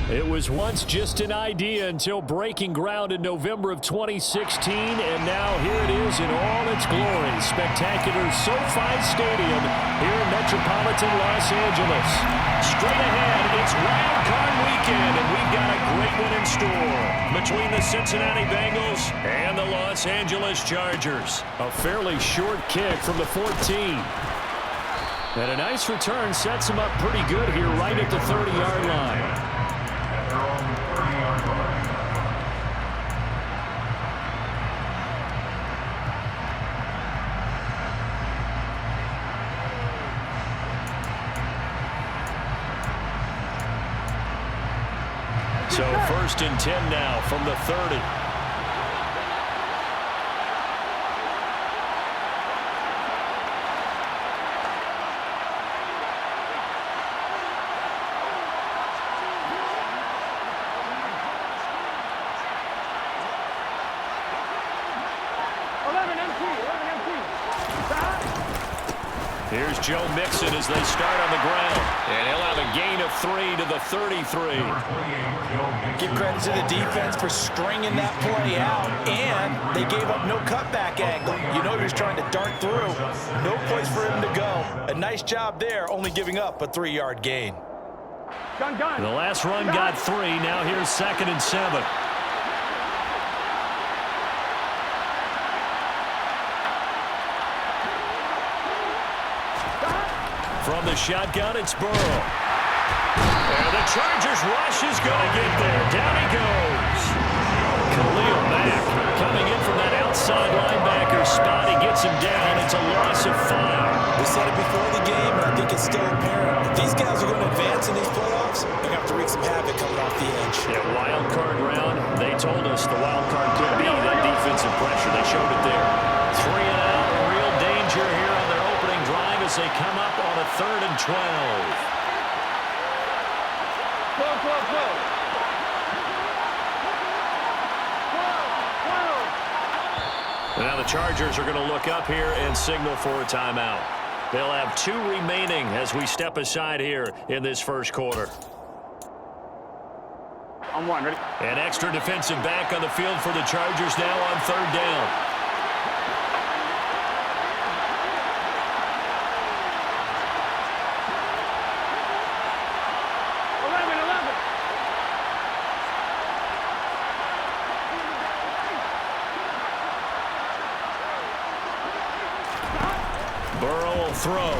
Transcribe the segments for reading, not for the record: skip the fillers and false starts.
It was once just an idea until breaking ground in November of 2016, and now here it is in all its glory. Spectacular SoFi Stadium here in metropolitan Los Angeles. Straight ahead, it's Wild Card Weekend, and we've got a great one in store between the Cincinnati Bengals and the Los Angeles Chargers. A fairly short kick from the 14. And a nice return sets him up pretty good here right at the 30-yard line. So 1st and 10 now from the 30. Here's Joe Mixon as they start on the ground. And he'll have a gain of 3 to the 33. Give credit to the defense for stringing that play out, and they gave up no cutback angle. You know he was trying to dart through. No place for him to go. A nice job there, only giving up a 3-yard gain. The last run got 3. Now here's 2nd and 7. From the shotgun, it's Burrow. And the Chargers rush is going to get there. Down he goes. Khalil Mack coming in from that outside linebacker spot. He gets him down. It's a loss of 5. We said it before the game, and I think it's still apparent. If these guys are going to advance in these playoffs, they're going to have to wreak some havoc coming off the edge. Yeah, wild card round. They told us the wild card could be that defensive pressure. They showed it there. 3 and out. Real danger here on their opening drive as they come up on a 3rd and 12. Now the Chargers are going to look up here and signal for a timeout. They'll have 2 remaining as we step aside here in this first quarter. On 1, ready? An extra defensive back on the field for the Chargers now on 3rd down. Throw.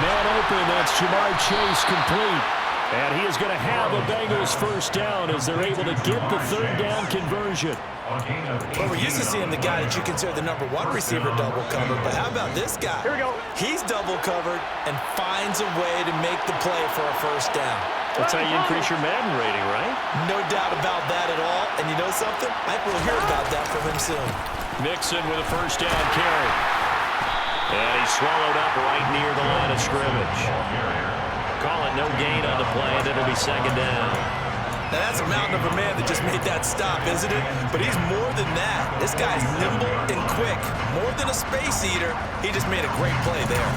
Man open, that's Jamar Chase complete. And he is going to have a Bengals first down as they're able to get the 3rd down conversion. Well, we're used to seeing the guy that you consider the #1 receiver double covered, but how about this guy? Here we go. He's double covered and finds a way to make the play for a first down. That's how you increase your Madden rating, right? No doubt about that at all. And you know something? I think we'll hear about that from him soon. Mixon with a first down carry. And he's swallowed up right near the line of scrimmage. Call it no gain on the play, and it'll be 2nd down. Now, that's a mountain of a man that just made that stop, isn't it? But he's more than that. This guy's nimble and quick. More than a space eater, he just made a great play there.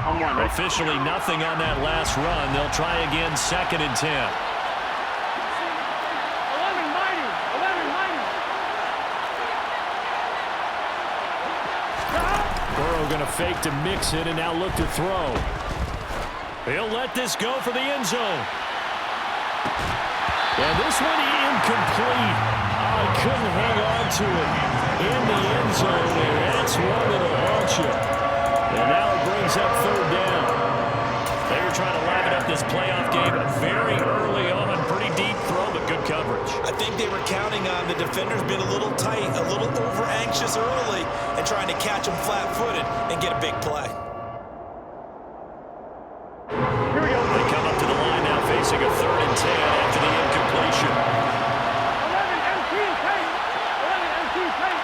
On 1, ready? Officially nothing on that last run. They'll try again 2nd and 10. Going to fake to Mixon and now look to throw. He'll let this go for the end zone. And this one incomplete. Oh, he couldn't hang on to it in the end zone. And that's one that'll haunt you. And now it brings up 3rd down. They were trying to liven up this playoff game very early on. Pretty deep throw, but good coverage. I think they were counting on the defenders being a little tight, a little over-anxious early, and trying to catch them flat-footed and get a big play. Here we go. They come up to the line now facing a 3rd and 10 after the incompletion. 11 MT tight. 11 MT tight.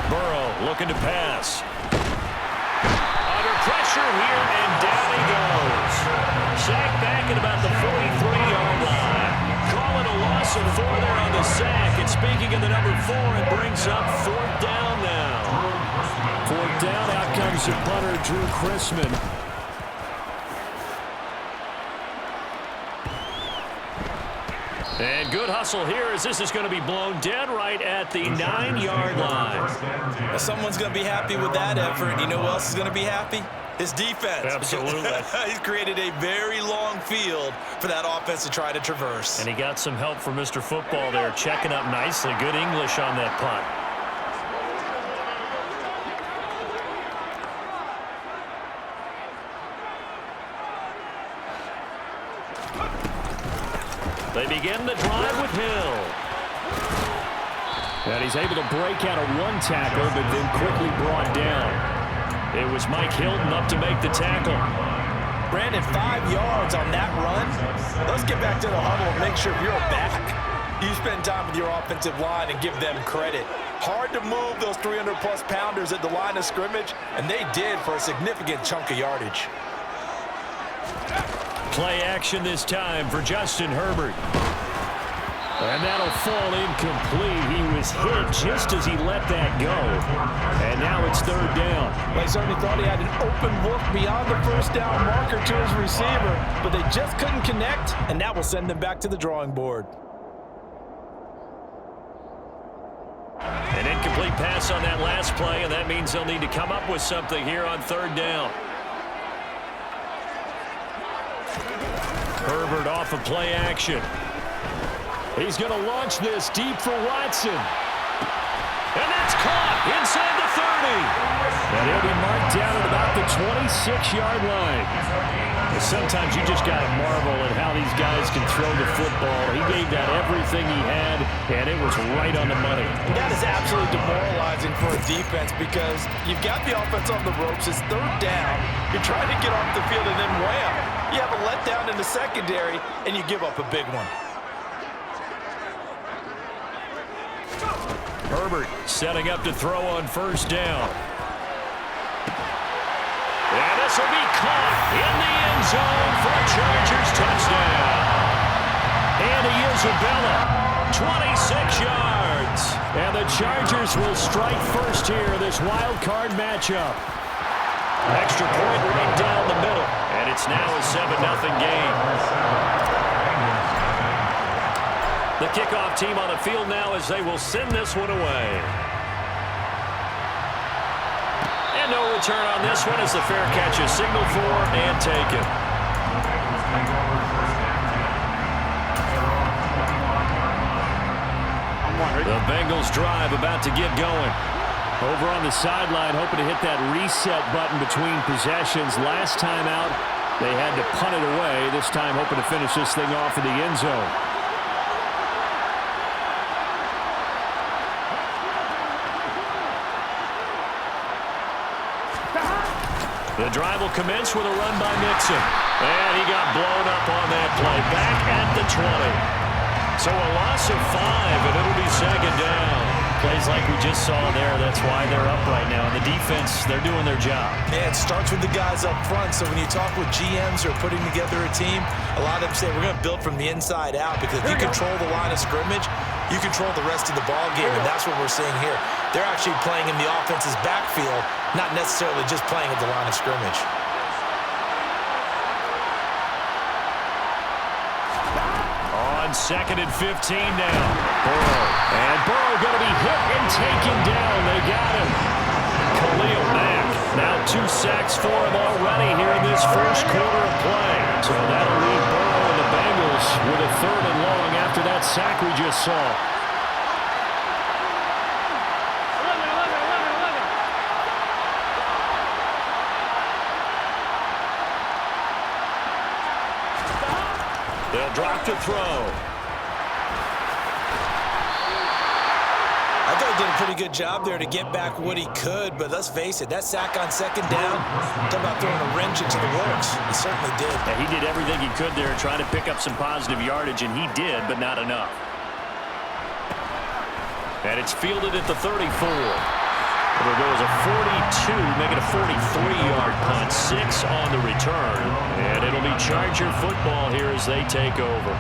Burrow looking to pass. Under pressure here, and down he goes. Sacked back at about the 43-yard line. Call it a loss of 4 there on the sack. It's speaking of the number 4, it brings up 4th down now. 4th down, out comes the punter, Drew Chrisman. And good hustle here as this is going to be blown dead right at the 9-yard line. Well, someone's going to be happy with that effort. You know who else is going to be happy? His defense. Absolutely. He's created a very long field for that offense to try to traverse. And he got some help from Mr. Football there, checking up nicely. Good English on that punt. They begin the drive with Hill. And he's able to break out of one tackle, but then quickly brought down. It was Mike Hilton up to make the tackle. Brandon, 5 yards on that run. Let's get back to the huddle and make sure you're back. You spend time with your offensive line and give them credit. Hard to move those 300-plus pounders at the line of scrimmage, and they did for a significant chunk of yardage. Play action this time for Justin Herbert. And that'll fall incomplete. He was hit just as he let that go. And now it's 3rd down. They certainly thought he had an open look beyond the 1st down marker to his receiver, but they just couldn't connect, and that will send them back to the drawing board. An incomplete pass on that last play, and that means they'll need to come up with something here on 3rd down. Herbert off of play action. He's going to launch this deep for Watson. And that's caught inside the 30. And he'll be marked down at about the 26-yard line. Sometimes you just got to marvel at how these guys can throw the football. He gave that everything he had, and it was right on the money. That is absolutely demoralizing for a defense because you've got the offense on the ropes. It's 3rd down. You're trying to get off the field, and then wham, you have a letdown in the secondary, and you give up a big one. Herbert setting up to throw on 1st down. And this will be caught in the end zone for a Chargers touchdown. And Isabella, 26 yards. And the Chargers will strike first here in this wild card matchup. Extra point right down the middle. And it's now a 7-0 game. The kickoff team on the field now as they will send this one away. And no return on this one as the fair catch is signaled for and taken. The Bengals drive about to get going. Over on the sideline, hoping to hit that reset button between possessions. Last time out, they had to punt it away. This time, hoping to finish this thing off in the end zone. The drive will commence with a run by Mixon. And he got blown up on that play. Back at the 20. So a loss of 5, and it'll be 2nd down. Plays like we just saw there. That's why they're up right now. And the defense, they're doing their job. Yeah, it starts with the guys up front. So when you talk with GMs who are putting together a team, a lot of them say we're going to build from the inside out because if you control the line of scrimmage, you control the rest of the ball game, and that's what we're seeing here. They're actually playing in the offense's backfield, not necessarily just playing at the line of scrimmage. On 2nd and 15 now. Burrow. And Burrow going to be hit and taken down. They got him. Khalil Mack. Now 2 sacks for him already here in this first quarter of play. So that'll leave Burrow and the Bengals with a 3rd and long after that sack we just saw. They'll drop to throw. I thought he did a pretty good job there to get back what he could, but let's face it, that sack on 2nd down, talk about throwing a wrench into the works. He certainly did. Yeah, he did everything he could there trying to pick up some positive yardage, and he did, but not enough. And it's fielded at the 34. There goes a 42, making a 43-yard punt, 6 on the return. And it'll be Charger football here as they take over.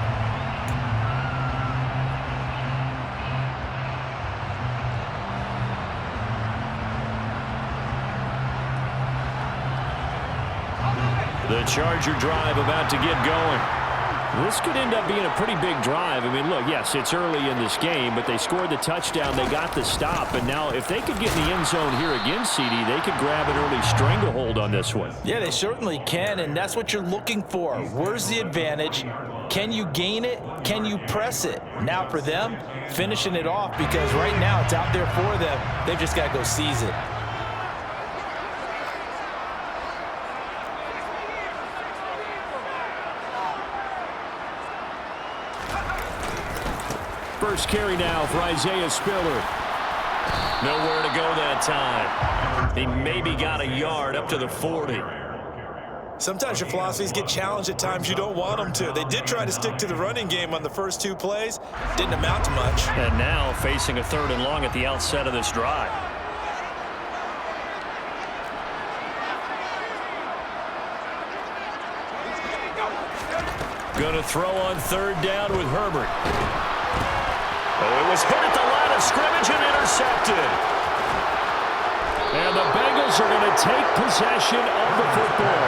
Charger drive about to get going. This could end up being a pretty big drive. I mean, look, yes, it's early in this game, but they scored the touchdown. They got the stop. And now if they could get in the end zone here again, CD, they could grab an early stranglehold on this one. Yeah, they certainly can, and that's what you're looking for. Where's the advantage? Can you gain it? Can you press it? Now for them, finishing it off, because right now it's out there for them. They've just got to go seize it. First carry now for Isaiah Spiller. Nowhere to go that time. He maybe got a yard up to the 40. Sometimes your philosophies get challenged at times you don't want them to. They did try to stick to the running game on the first 2 plays. Didn't amount to much. And now facing a 3rd and long at the outset of this drive. Going to throw on 3rd down with Herbert. Oh, it was hit at the line of scrimmage and intercepted. And the Bengals are going to take possession of the football.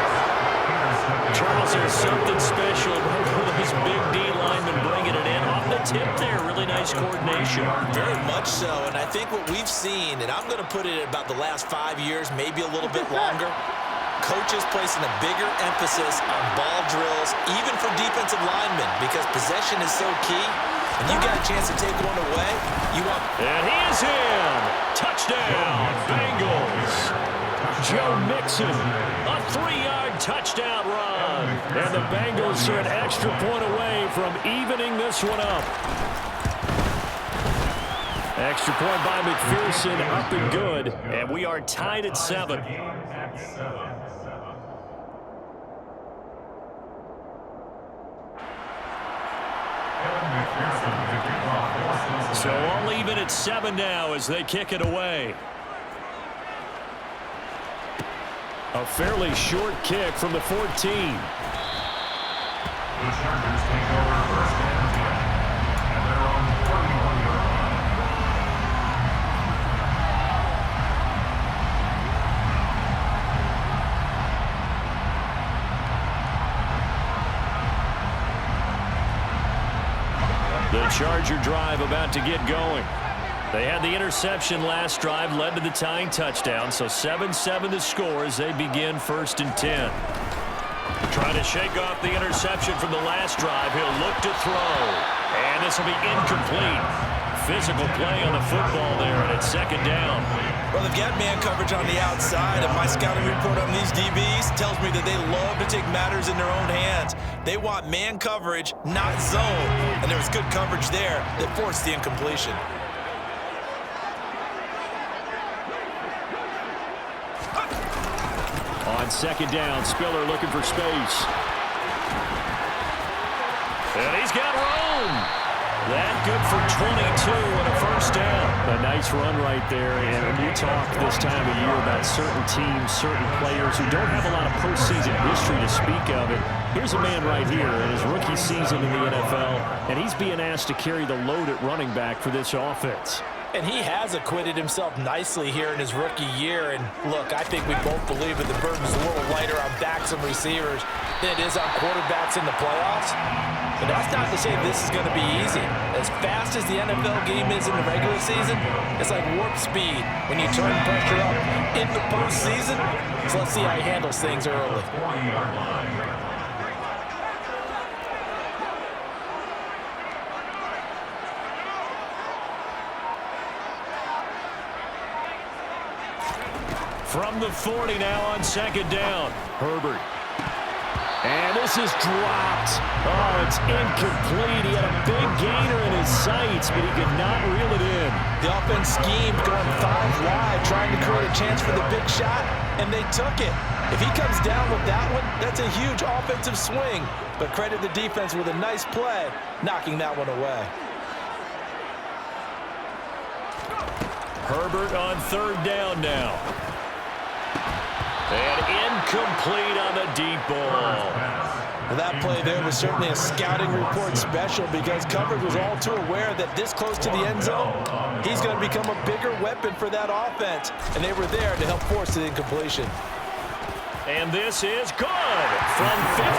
Charles, there's something special about those big D linemen bringing it in. Off the tip there, really nice coordination. Very much so, and I think what we've seen, and I'm going to put it at about the last 5 years, maybe a little bit longer, coaches placing a bigger emphasis on ball drills, even for defensive linemen, because possession is so key. And you got a chance to take one away, you want... And he is in! Touchdown, Bengals! Joe Mixon, a 3-yard touchdown run. And the Bengals are an extra point away from evening this one up. Extra point by McPherson, up and good. And we are tied at 7. So all even at 7 now as they kick it away. A fairly short kick from the 14. The Chargers take over 1st and 10 at their own 41-yard line. The Charger drive about to get going. They had the interception last drive, led to the tying touchdown, so 7-7 to score as they begin 1st and 10. Trying to shake off the interception from the last drive. He'll look to throw, and this will be incomplete. Physical play on the football there, and it's 2nd down. Well, they've got man coverage on the outside, and my scouting report on these DBs tells me that they love to take matters in their own hands. They want man coverage, not zone, and there was good coverage there that forced the incompletion. On 2nd down, Spiller looking for space. And he's got room. That good for 22 and a 1st down. A nice run right there. And when you talk this time of year about certain teams, certain players who don't have a lot of postseason history to speak of it, here's a man right here in his rookie season in the NFL, and he's being asked to carry the load at running back for this offense. And he has acquitted himself nicely here in his rookie year. And look, I think we both believe that the burden's a little lighter on backs and receivers than it is on quarterbacks in the playoffs. But that's not to say this is going to be easy. As fast as the NFL game is in the regular season, it's like warp speed when you turn pressure up in the postseason. So let's see how he handles things early. From the 40 now on 2nd down. Herbert. And this is dropped. Oh, it's incomplete. He had a big gainer in his sights, but he could not reel it in. The offense schemed going 5 wide, trying to create a chance for the big shot, and they took it. If he comes down with that one, that's a huge offensive swing. But credit the defense with a nice play, knocking that one away. Herbert on 3rd down now. And incomplete on the deep ball. Well, that play there was certainly a scouting report special because coverage was all too aware that this close to the end zone, he's going to become a bigger weapon for that offense. And they were there to help force the incompletion. And this is good from 57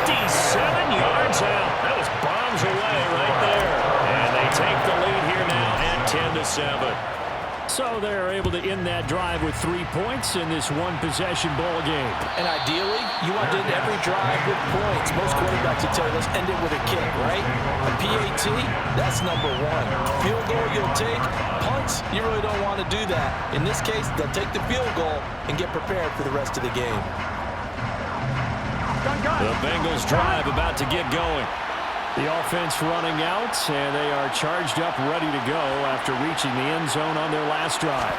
yards out. That was bombs away right there. And they take the lead here now at 10-7. So they're able to end that drive with 3 points in this one-possession ball game. And ideally, you want to end every drive with points. Most quarterbacks will tell you, let's end it with a kick, right? A PAT, that's number one. Field goal you'll take. Punts, you really don't want to do that. In this case, they'll take the field goal and get prepared for the rest of the game. The Bengals drive about to get going. The offense running out, and they are charged up, ready to go after reaching the end zone on their last drive.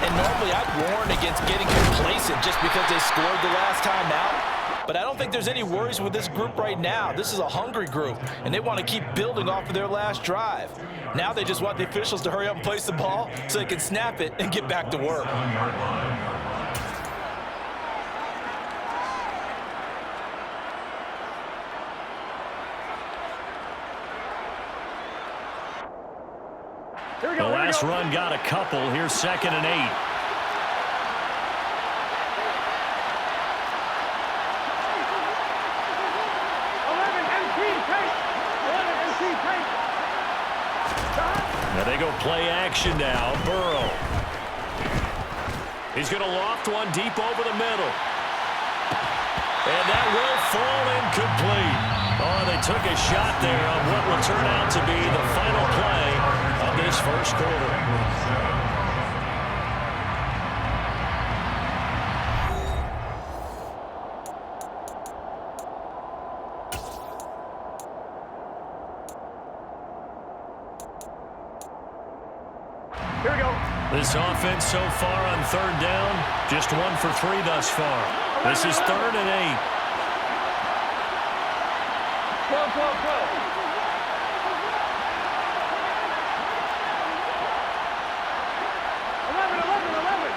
And normally I'd warn against getting complacent just because they scored the last time out. But I don't think there's any worries with this group right now. This is a hungry group, and they want to keep building off of their last drive. Now they just want the officials to hurry up and place the ball so they can snap it and get back to work. The last run got a couple. Here's 2nd and 8. 11 MC take. 11 MC take. Now they go play action now. Burrow. He's going to loft one deep over the middle. And that will fall incomplete. Oh, they took a shot there on what will turn out to be the final play of this first quarter. Here we go. This offense so far on 3rd down, just 1 for 3 thus far. This is 3rd and 8. 12, 12, 12. 11, 11, 11.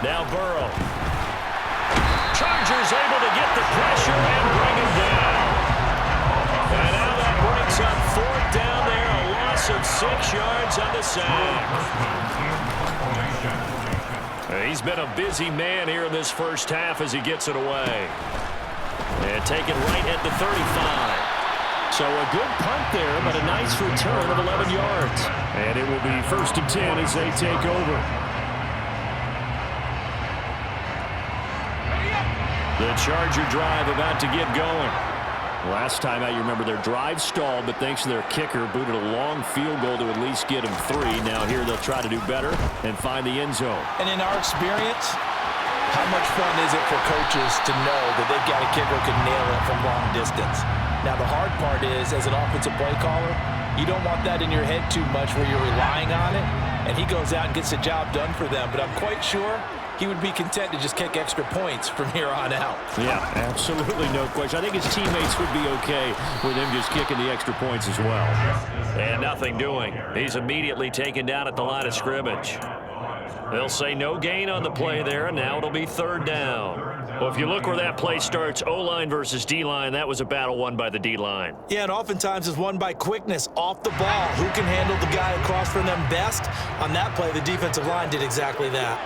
Now Burrow. Chargers able to get the pressure and bring him down. And now that brings up 4th down there, a loss of 6 yards on the sack. He's been a busy man here in this first half as he gets it away. And taken right at the 35. So a good punt there, but a nice return of 11 yards. And it will be 1st and 10 as they take over. The Charger drive about to get going. Last time out, you remember their drive stalled, but thanks to their kicker, booted a long field goal to at least get him 3. Now here they'll try to do better and find the end zone. And in our experience, how much fun is it for coaches to know that they've got a kicker who can nail it from long distance? Now the hard part is, as an offensive play caller, you don't want that in your head too much where you're relying on it, and he goes out and gets the job done for them. But I'm quite sure he would be content to just kick extra points from here on out. Yeah, absolutely no question. I think his teammates would be okay with him just kicking the extra points as well. And nothing doing. He's immediately taken down at the line of scrimmage. They'll say no gain on the play there, and now it'll be 3rd down. Well, if you look where that play starts, O-line versus D-line, that was a battle won by the D-line. Yeah, and oftentimes it's won by quickness off the ball. Who can handle the guy across from them best? On that play, the defensive line did exactly that.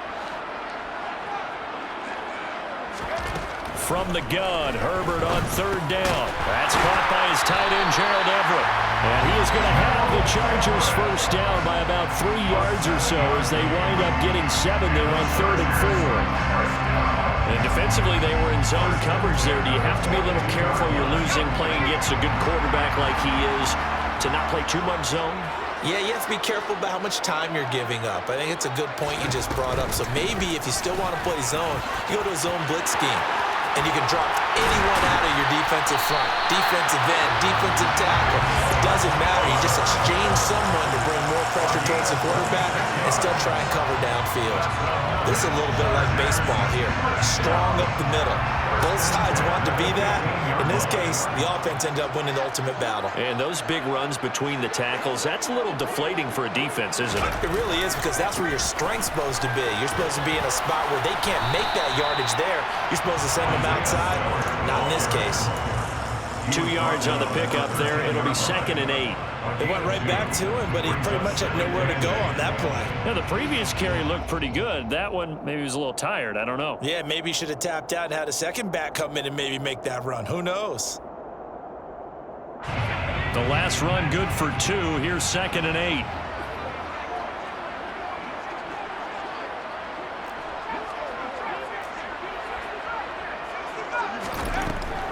From the gun, Herbert on 3rd down. That's caught by his tight end, Gerald Everett. And he is going to have the Chargers 1st down by about 3 yards or so as they wind up getting 7 there on 3rd and 4. And defensively, they were in zone coverage there. Do you have to be a little careful? You're losing, playing against a good quarterback like he is, to not play too much zone? Yeah, you have to be careful about how much time you're giving up. I think it's a good point you just brought up. So maybe if you still want to play zone, you go to a zone blitz scheme. And you can drop anyone out of your defensive front, defensive end, defensive tackle. It doesn't matter. You just exchange someone to bring more pressure towards the quarterback and still try and cover downfield. This is a little bit like baseball here. Strong up the middle. Both sides want to be that. In this case, the offense ended up winning the ultimate battle. And those big runs between the tackles, that's a little deflating for a defense, isn't it? It really is, because that's where your strength's supposed to be. You're supposed to be in a spot where they can't make that yardage there. You're supposed to send them outside. Not in this case. 2 yards on the pickup there. It'll be 2nd and 8. They went right back to him, but he pretty much had nowhere to go on that play. Now, the previous carry looked pretty good. That one, maybe he was a little tired. I don't know. Yeah, maybe he should have tapped out and had a second back come in and maybe make that run. Who knows? The last run good for 2. Here's 2nd and 8.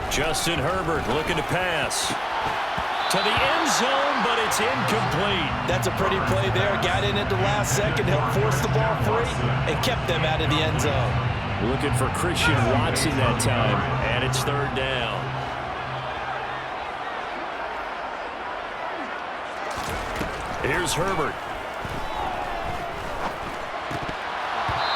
Justin Herbert looking to pass to the end zone, but it's incomplete. That's a pretty play there. Got in at the last second, helped force the ball free, and kept them out of the end zone. Looking for Christian Watson that time, and it's 3rd down. Here's Herbert.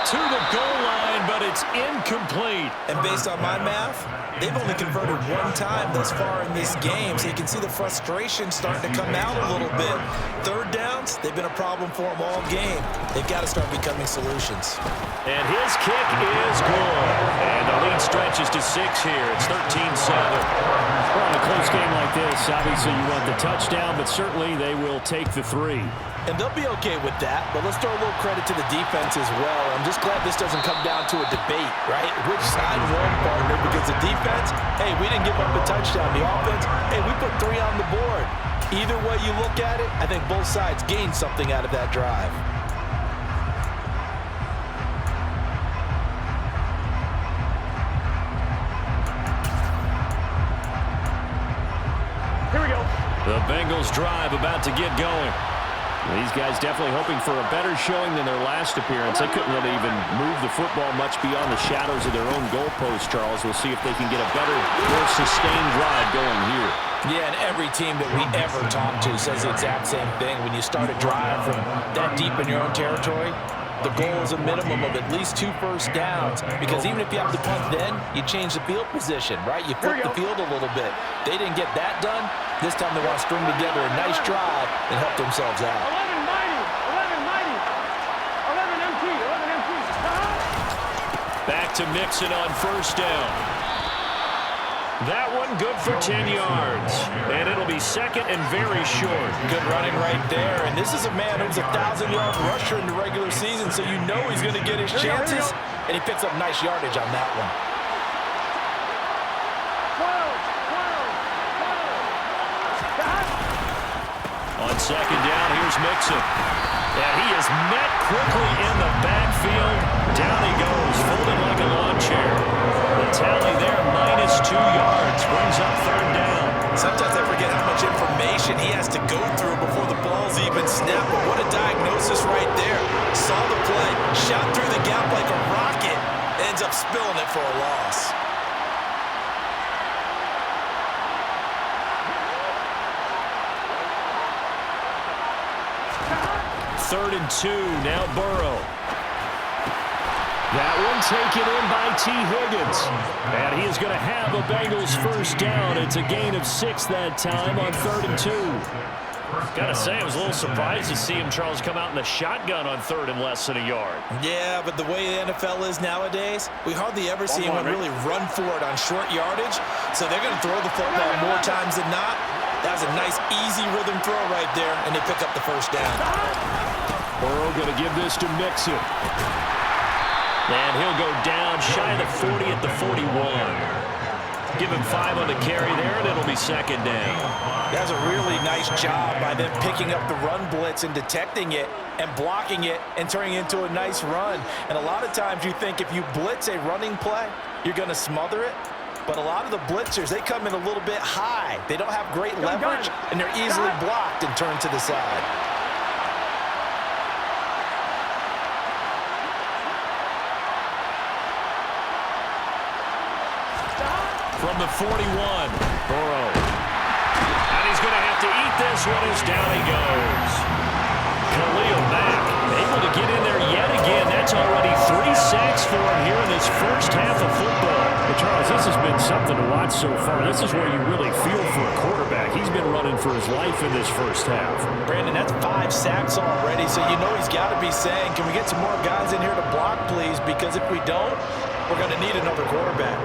To the goal line, but it's incomplete. And based on my math, they've only converted 1 time thus far in this game, so you can see the frustration starting to come out a little bit. 3rd downs, they've been a problem for them all game. They've got to start becoming solutions. And his kick is good. And the lead stretches to 6 here. It's 13-7. Well, in a close game like this, obviously you want the touchdown, but certainly they will take the 3. And they'll be okay with that, but let's throw a little credit to the defense as well. I'm just glad this doesn't come down to a debate, right? Which side won, partner? Because the defense, hey, we didn't give up a touchdown. The offense, hey, we put 3 on the board. Either way you look at it, I think both sides gained something out of that drive. Here we go. The Bengals drive about to get going. These guys definitely hoping for a better showing than their last appearance. They couldn't really even move the football much beyond the shadows of their own goalpost, Charles. We'll see if they can get a better, more sustained drive going here. Yeah, and every team that we ever talk to says the exact same thing. When you start a drive from that deep in your own territory, the goal is a minimum of at least 2 first downs, because even if you have to punt then, you change the field position, right? You flip the field a little bit. They didn't get that done. This time they want to string together a nice drive and help themselves out. 11 mighty, 11 mighty, 11 MT, 11 MT. Back to Mixon on 1st down. That one good for 10 yards. And it'll be 2nd and very short. Good running right there. And this is a man who's a 1,000-yard rusher in the regular season, so you know he's going to get his chances. And he picks up nice yardage on that one. 12. On 2nd down, here's Mixon. And he is met quickly in the backfield. Down he goes, folded like a lawn chair. The tally there, -2 yards, brings up 3rd down. Sometimes I forget how much information he has to go through before the ball's even snapped. But what a diagnosis right there. Saw the play, shot through the gap like a rocket, ends up spilling it for a loss. 3rd and 2, now Burrow. That one taken in by T. Higgins. And he is going to have a Bengals 1st down. It's a gain of 6 that time on 3rd and 2. Got to say, I was a little surprised to see him, Charles, come out in the shotgun on 3rd and less than a yard. Yeah, but the way the NFL is nowadays, we hardly ever see anyone really run for it on short yardage. So they're going to throw the football more times than not. That was a nice, easy rhythm throw right there, and they pick up the 1st down. Burrow going to give this to Mixon. And he'll go down shy of the 40 at the 41. Give him 5 on the carry there, and it'll be 2nd down. That's a really nice job by them picking up the run blitz and detecting it and blocking it and turning it into a nice run. And a lot of times you think if you blitz a running play, you're going to smother it. But a lot of the blitzers, they come in a little bit high. They don't have great leverage, and they're easily blocked and turned to the side. From the 41, Burrow. And he's going to have to eat this one as down he goes. Khalil Mack able to get in there yet again. That's already 3 sacks for him here in this 1st half of football. But Charles, this has been something to watch so far. This is where you really feel for a quarterback. He's been running for his life in this 1st half. Brandon, that's 5 sacks already, so you know he's got to be saying, can we get some more guys in here to block, please? Because if we don't, we're going to need another quarterback.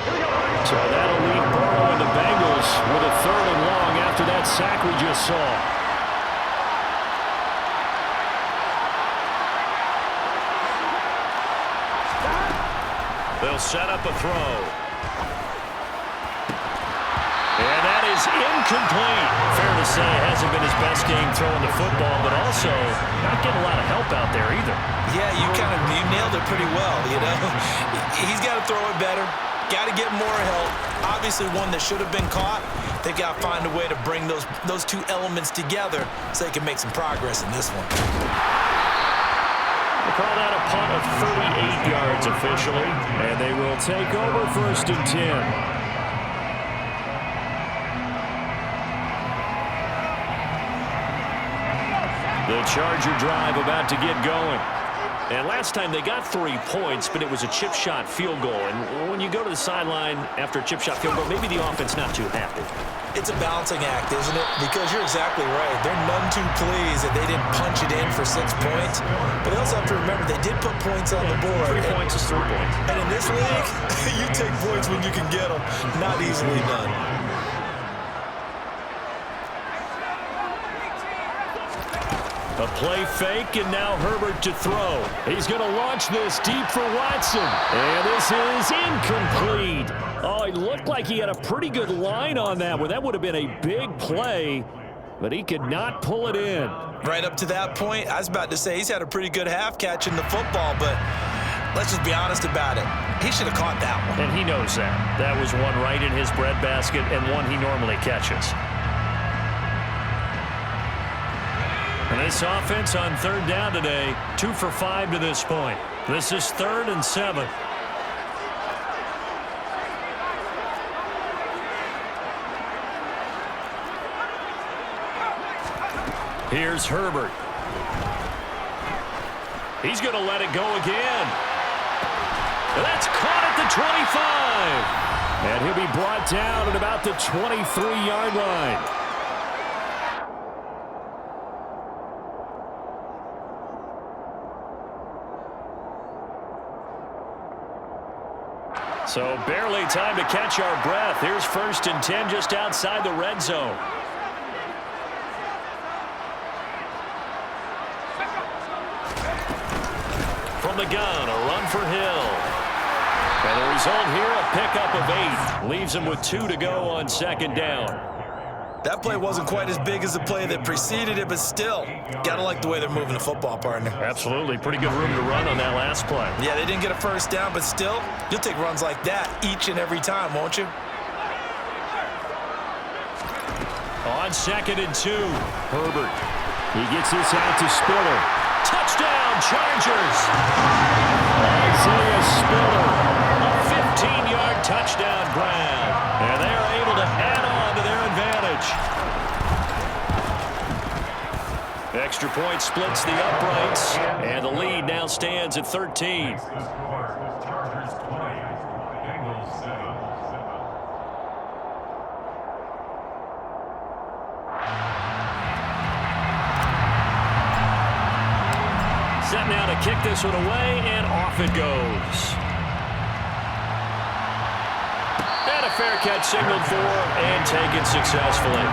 Here we go. So that'll leave Burrow and the Bengals with a 3rd and long after that sack we just saw. They'll set up a throw. And that is incomplete. Fair to say it hasn't been his best game throwing the football, but also not getting a lot of help out there either. Yeah, you nailed it pretty well, you know. He's got to throw it better. Got to get more help. Obviously one that should have been caught. They've got to find a way to bring those two elements together so they can make some progress in this one. They call that a punt of 38 yards officially, and they will take over 1st and 10. The Charger drive about to get going. And last time they got 3 points, but it was a chip shot field goal. And when you go to the sideline after a chip shot field goal, maybe the offense not too happy. It's a balancing act, isn't it? Because you're exactly right. They're none too pleased that they didn't punch it in for 6 points. But they also have to remember they did put points on the board. 3 points is 3 points. And in this league, you take points when you can get them. Not easily done. A play fake, and now Herbert to throw. He's going to launch this deep for Watson. And this is incomplete. Oh, it looked like he had a pretty good line on that one. That would have been a big play, but he could not pull it in. Right up to that point, I was about to say he's had a pretty good half catching the football, but let's just be honest about it. He should have caught that one. And he knows that. That was one right in his breadbasket and one he normally catches. And this offense on 3rd down today, 2 for 5 to this point. This is 3rd and 7. Here's Herbert. He's going to let it go again. That's caught at the 25. And he'll be brought down at about the 23-yard line. So barely time to catch our breath. Here's 1st and 10 just outside the red zone. From the gun, a run for Hill. And the result here, a pickup of 8. Leaves him with 2 to go on 2nd down. That play wasn't quite as big as the play that preceded it, but still, got to like the way they're moving the football, partner. Absolutely. Pretty good room to run on that last play. Yeah, they didn't get a 1st down, but still, you'll take runs like that each and every time, won't you? On 2nd and 2, Herbert. He gets this out to Spiller. Touchdown, Chargers! Isaiah Spiller, a 15-yard touchdown grab. And they're able to add on to their advantage. Extra point splits the uprights, and the lead now stands at 13. Set now to kick this one away, and off it goes. And a fair catch signaled for and taken successfully.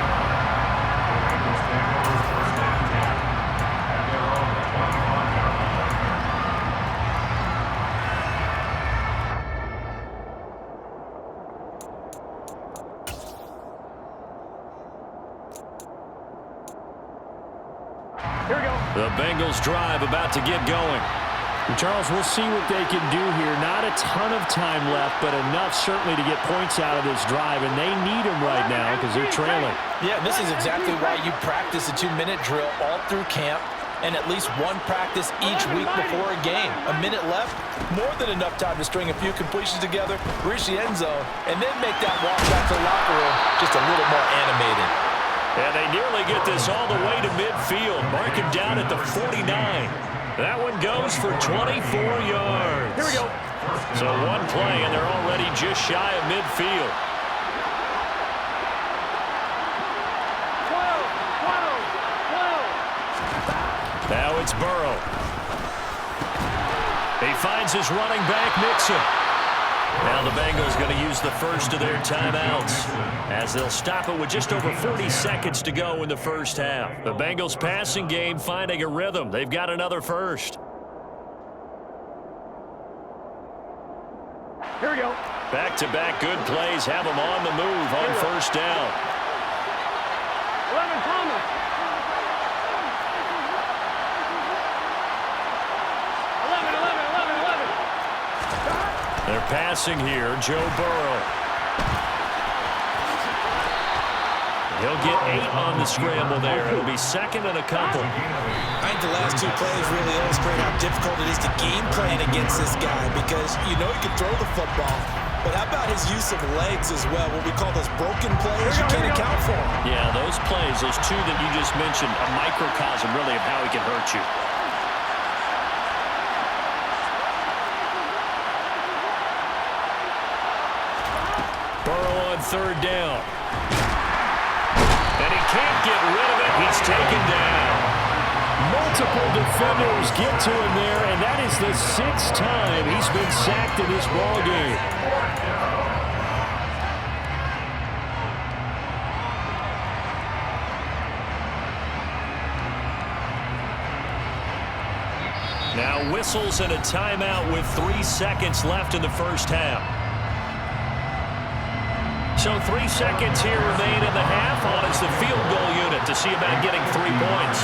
The Bengals drive about to get going. And Charles, we'll see what they can do here. Not a ton of time left, but enough certainly to get points out of this drive, and they need them right now because they're trailing. Yeah, this is exactly why you practice a 2-minute drill all through camp and at least one practice each week before a game. A minute left, more than enough time to string a few completions together, reach the end zone, and then make that walk back to the locker room just a little more animated. And they nearly get this all the way to midfield. Mark him down at the 49. That one goes for 24 yards. Here we go. So one play, and they're already just shy of midfield. 12. Now it's Burrow. He finds his running back, Mixon. Now the Bengals going to use the first of their timeouts as they'll stop it with just over 40 seconds to go in the first half. The Bengals passing game finding a rhythm. They've got another first. Here we go. Back-to-back good plays have them on the move on first down. 11 Thomas. 11. They're passing here. Joe Burrow. He'll get 8 on the scramble there. It'll be second and a couple. I think the last 2 plays really illustrate how difficult it is to game plan against this guy because you know he can throw the football. But how about his use of legs as well? What we call those broken plays, you can't account for. Yeah, those plays, those 2 that you just mentioned, a microcosm really of how he can hurt you. Burrow on third down. And he can't get rid of it. He's taken down. Multiple defenders get to him there, and that is the 6th time he's been sacked in this ballgame. Now whistles and a timeout with 3 seconds left in the first half. So 3 seconds here remain in the half. On is the field goal unit to see about getting 3 points.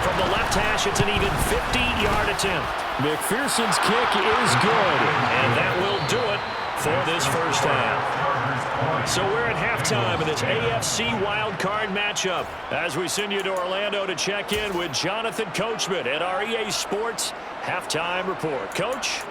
From the left hash, it's an even 50-yard attempt. McPherson's kick is good, and that will do it for this first half. So we're at halftime in this AFC wildcard matchup as we send you to Orlando to check in with Jonathan Coachman at our EA Sports Halftime Report. Coach?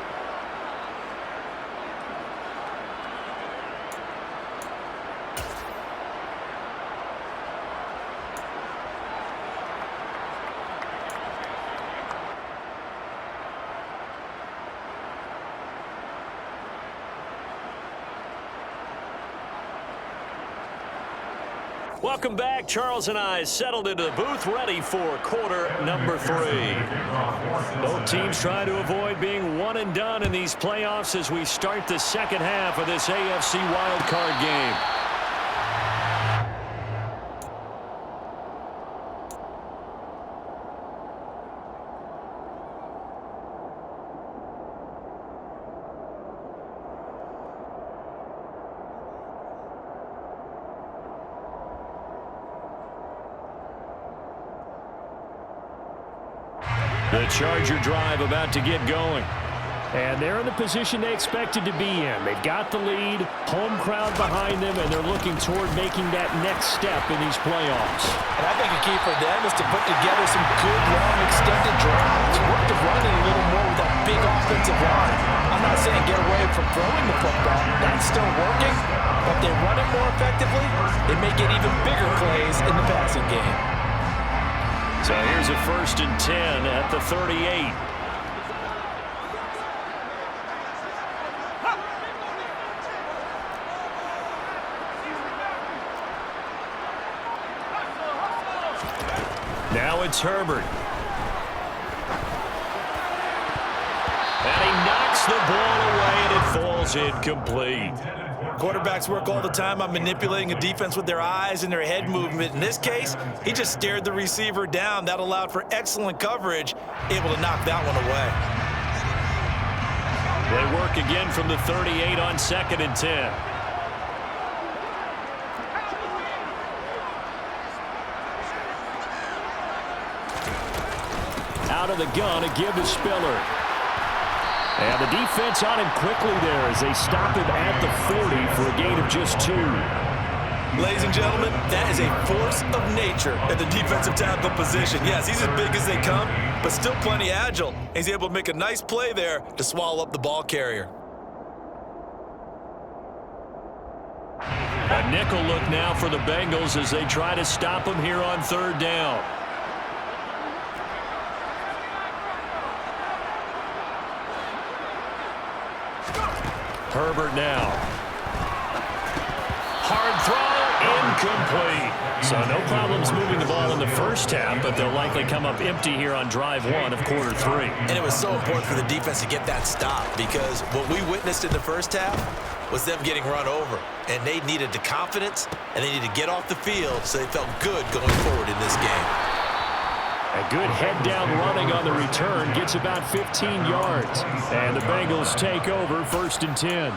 Welcome back. Charles and I settled into the booth ready for quarter number 3. Both teams trying to avoid being one and done in these playoffs as we start the second half of this AFC wildcard game. The Charger drive about to get going. And they're in the position they expected to be in. They've got the lead, home crowd behind them, and they're looking toward making that next step in these playoffs. And I think a key for them is to put together some good, long, extended drives. Work the running a little more with that big offensive line. I'm not saying get away from throwing the football. That's still working. But if they run it more effectively, they may get even bigger plays in the passing game. So here's a 1st and 10 at the 38. Now it's Herbert. And he knocks the ball away and it falls incomplete. Quarterbacks work all the time on manipulating a defense with their eyes and their head movement. In this case, he just stared the receiver down. That allowed for excellent coverage, able to knock that one away. They work again from the 38 on 2nd and 10. Out of the gun, a give to Spiller. And the defense on him quickly there as they stop him at the 40 for a gain of just 2. Ladies and gentlemen, that is a force of nature at the defensive tackle position. Yes, he's as big as they come, but still plenty agile. He's able to make a nice play there to swallow up the ball carrier. A nickel look now for the Bengals as they try to stop him here on 3rd down. Herbert now. Hard throw, incomplete. So no problems moving the ball in the first half, but they'll likely come up empty here on drive one of quarter three. And it was so important for the defense to get that stop because what we witnessed in the first half was them getting run over. And they needed the confidence, and they needed to get off the field so they felt good going forward in this game. A good head-down running on the return gets about 15 yards. And the Bengals take over 1st and 10.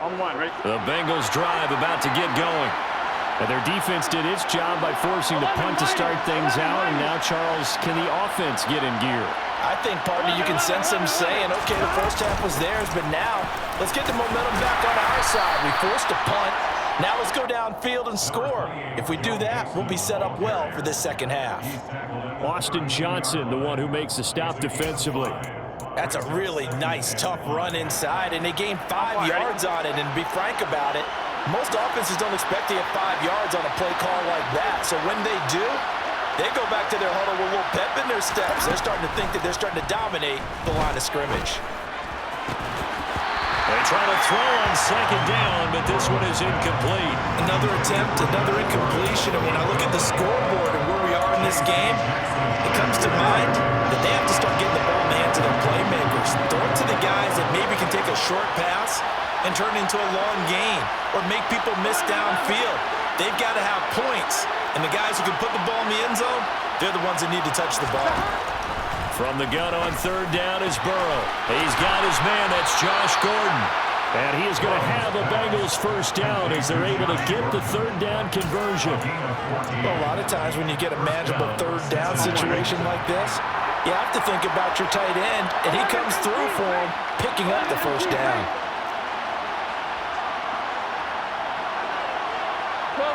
On one, right? The Bengals drive about to get going. And their defense did its job by forcing the punt to start things out. And now, Charles, can the offense get in gear? I think, partner, you can sense them saying, okay, the first half was theirs, but now let's get the momentum back on our side. We forced a punt. Now let's go downfield and score. If we do that, we'll be set up well for this second half. Austin Johnson, the one who makes the stop defensively. That's a really nice, tough run inside, and they gained 5 yards on it. And to be frank about it, most offenses don't expect to get 5 yards on a play call like that. So when they do, they go back to their huddle with a little pep in their steps. They're starting to think that they're starting to dominate the line of scrimmage. They try to throw on second down, but this one is incomplete. Another attempt, another incompletion. And when I look at the scoreboard and where we are in this game, it comes to mind that they have to start getting the ball in the hands of their playmakers. Throw it to the guys that maybe can take a short pass and turn it into a long gain or make people miss downfield. They've got to have points. And the guys who can put the ball in the end zone, they're the ones that need to touch the ball. From the gun on third down is Burrow. He's got his man. That's Josh Gordon. And he is going to have a Bengals first down as they're able to get the third down conversion. Well, a lot of times when you get a manageable third down situation like this, you have to think about your tight end, and he comes through for him, picking up the first down. 12.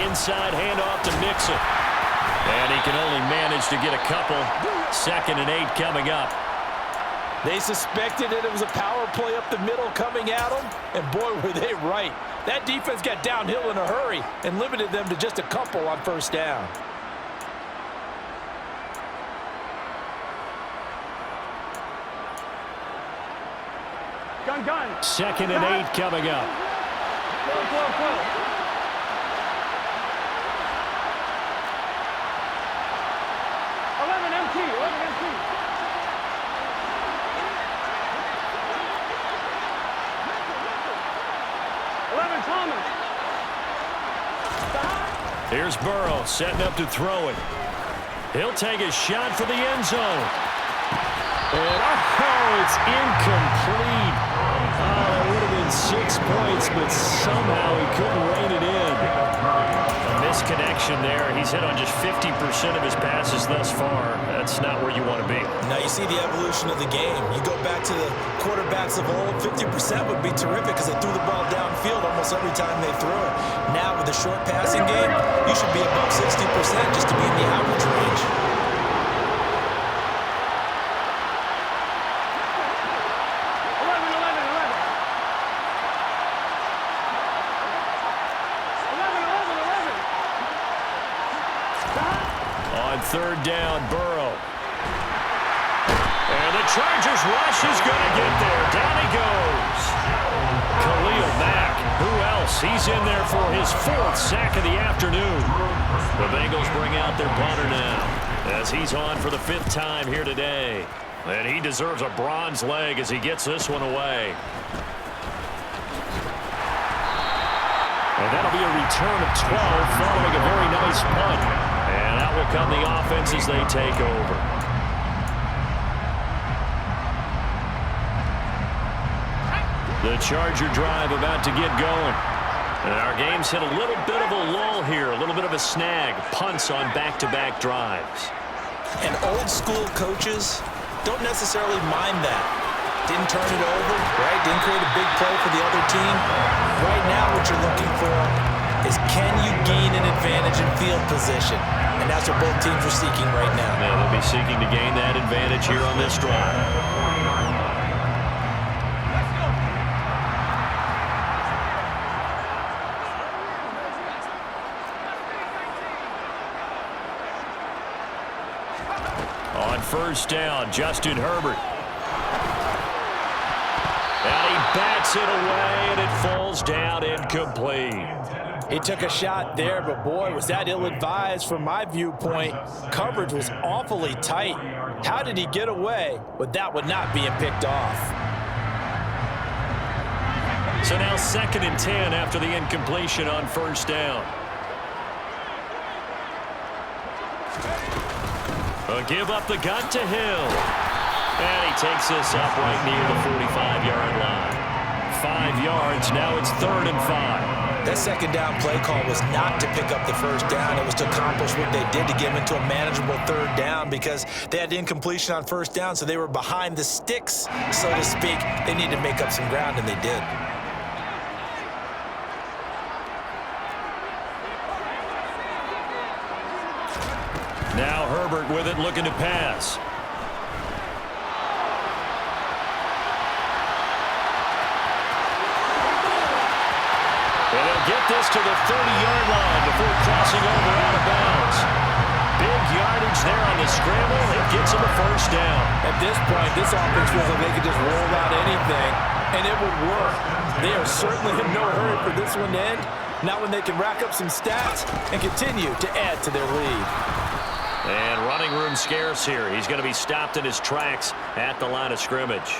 Inside handoff to Mixon. And he can only manage to get a couple. 2nd and 8 coming up. They suspected that it was a power play up the middle coming at them, and boy, were they right. That defense got downhill in a hurry and limited them to just a couple on first down. Gun. 2nd and 8 coming up. 12. 11 MT. 11 Thomas. Here's Burrow setting up to throw it. He'll take a shot for the end zone. And it's incomplete. It would have been 6 points, but somehow he couldn't rein it in. A misconnection there. He's hit on just 50% of his passes thus far. That's not where you want to be. Now you see the evolution of the game. You go back to the quarterbacks of old, 50% would be terrific because they threw the ball downfield almost every time they threw it. Now with the short passing game, you should be above 60% just to be in the average range. Third down, Burrow. And the Chargers rush is going to get there. Down he goes. Khalil Mack. Who else? He's in there for his 4th sack of the afternoon. The Bengals bring out their punter now as he's on for the 5th time here today. And he deserves a bronze leg as he gets this one away. And that'll be a return of 12 following a very nice punt. And out will come the offense as they take over. The Charger drive about to get going. And our game's hit a little bit of a lull here, a little bit of a snag. Punts on back-to-back drives. And old school coaches don't necessarily mind that. Didn't turn it over, right? Didn't create a big play for the other team. Right now what you're looking for is can you gain an advantage in field position? And that's what both teams are seeking right now. Yeah, they'll be seeking to gain that advantage here on this drive. On first down, Justin Herbert. And he bats it away, and it falls down incomplete. He took a shot there, but boy, was that ill-advised from my viewpoint. Coverage was awfully tight. How did he get away with that one not being picked off? So now 2nd and 10 after the incompletion on first down. A give up the gut to Hill. And he takes this up right near the 45-yard line. 5 yards, now it's 3rd and 5. That second down play call was not to pick up the first down. It was to accomplish what they did to get them into a manageable 3rd down because they had the incompletion on first down, so they were behind the sticks, so to speak. They needed to make up some ground, and they did. Now Herbert with it, looking to pass. And he'll get this to the 30-yard line before crossing over out of bounds. Big yardage there on the scramble. It gets him a first down. At this point, this offense feels like they could just roll out anything, and it would work. They are certainly in no hurry for this one to end. Not when they can rack up some stats and continue to add to their lead. And running room scarce here. He's going to be stopped in his tracks at the line of scrimmage.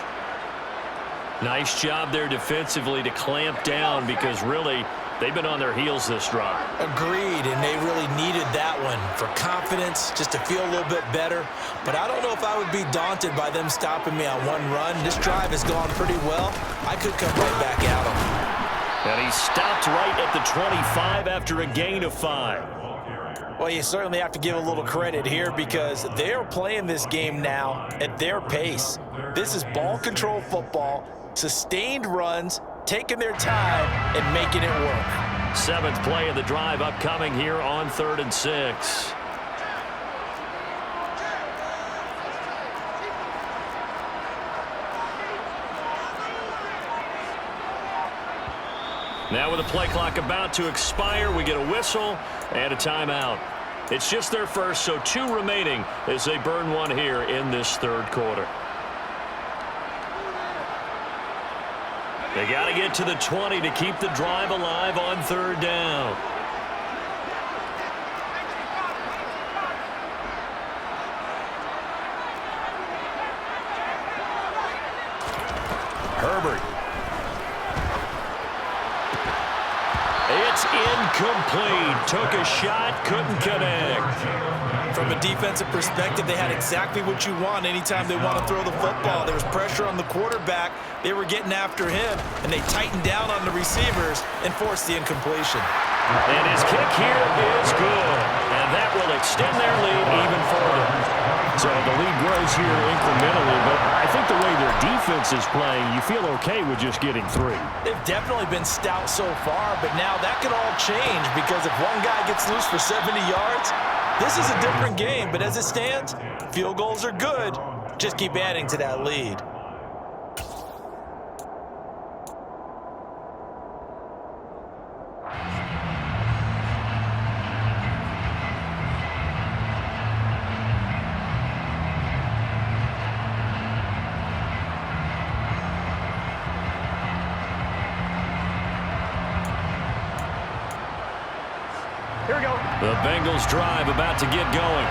Nice job there defensively to clamp down because really they've been on their heels this drive. Agreed, and they really needed that one for confidence, just to feel a little bit better. But I don't know if I would be daunted by them stopping me on one run. This drive has gone pretty well. I could come right back at them. And he stopped right at the 25 after a gain of 5. Well, you certainly have to give a little credit here because they're playing this game now at their pace. This is ball control football, sustained runs, taking their time and making it work. 7th play of the drive upcoming here on 3rd and 6. Now with the play clock about to expire, we get a whistle and a timeout. It's just their first, so 2 remaining as they burn one here in this 3rd quarter. They got to get to the 20 to keep the drive alive on 3rd down. Herbert. It's incomplete. Took a shot, couldn't connect. From a defensive perspective, they had exactly what you want anytime they want to throw the football. There was pressure on the quarterback. They were getting after him, and they tightened down on the receivers and forced the incompletion. And his kick here is good. And that will extend their lead even further. So the lead grows here incrementally, but I think the way their defense is playing, you feel okay with just getting 3. They've definitely been stout so far, but now that could all change because if one guy gets loose for 70 yards, this is a different game. But as it stands, field goals are good. Just keep adding to that lead. The Bengals drive about to get going.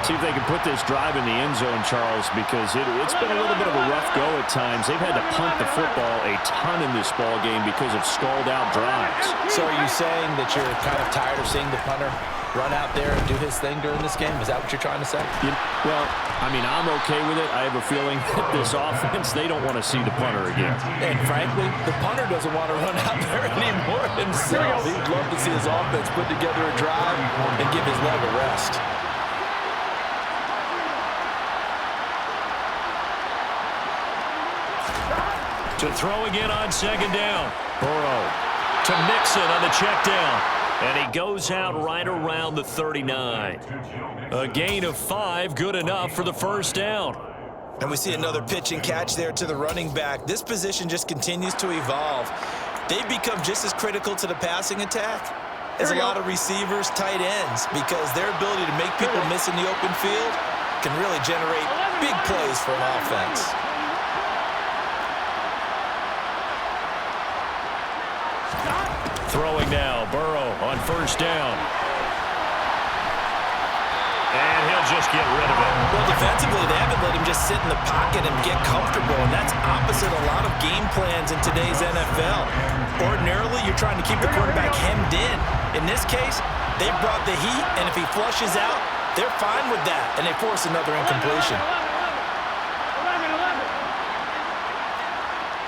See if they can put this drive in the end zone, Charles, because it's been a little bit of a rough go at times. They've had to punt the football a ton in this ball game because of stalled-out drives. So are you saying that you're kind of tired of seeing the punter run out there and do his thing during this game? Is that what you're trying to say? Well, I mean, I'm okay with it. I have a feeling that this offense, they don't want to see the punter again. And frankly, the punter doesn't want to run out there anymore himself. He'd love to see his offense put together a drive and give his leg a rest. To throw again on 2nd down. Burrow to Mixon on the check down. And he goes out right around the 39. A gain of 5, good enough for the first down. And we see another pitch and catch there to the running back. This position just continues to evolve. They've become just as critical to the passing attack as a lot of receivers, tight ends, because their ability to make people miss in the open field can really generate big plays for an offense. Throwing now, Burrow on first down. And he'll just get rid of it. Well, defensively, they haven't let him just sit in the pocket and get comfortable, and that's opposite a lot of game plans in today's NFL. Ordinarily, you're trying to keep the quarterback hemmed in. In this case, they brought the heat, and if he flushes out, they're fine with that, and they force another incompletion.